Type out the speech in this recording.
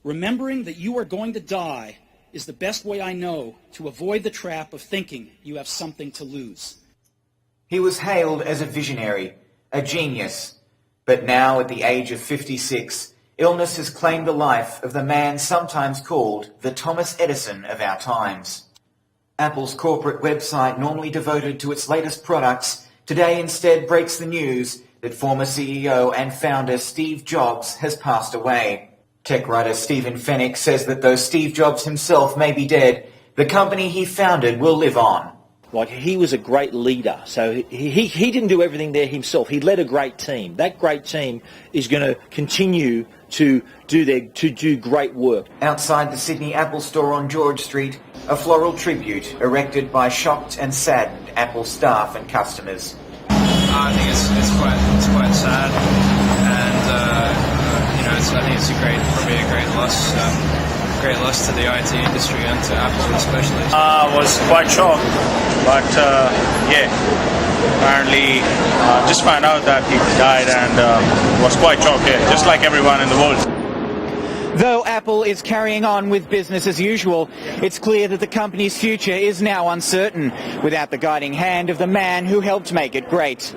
Remembering that you are going to die is the best way I know to avoid the trap of thinking you have something to lose. He was hailed as a visionary, a genius, but now at the age of 56, illness has claimed the life of the man sometimes called the Thomas Edison of our times. Apple's corporate website, normally devoted to its latest products, today instead breaks the news that former CEO and founder Steve Jobs has passed away. Tech writer Stephen Fennick says that though Steve Jobs himself may be dead, the company he founded will live on. Like, he was a great leader, so he didn't do everything there himself. He led a great team. That great team is going to continue to do great work. Outside the Sydney Apple store on George Street, a floral tribute erected by shocked and saddened Apple staff and customers. I think it's quite sad, and I think it's probably a great loss to the IT industry and to Apple especially. I was quite shocked, but apparently just found out that he died and was quite shocked, just like everyone in the world. Though Apple is carrying on with business as usual, it's clear that the company's future is now uncertain, without the guiding hand of the man who helped make it great.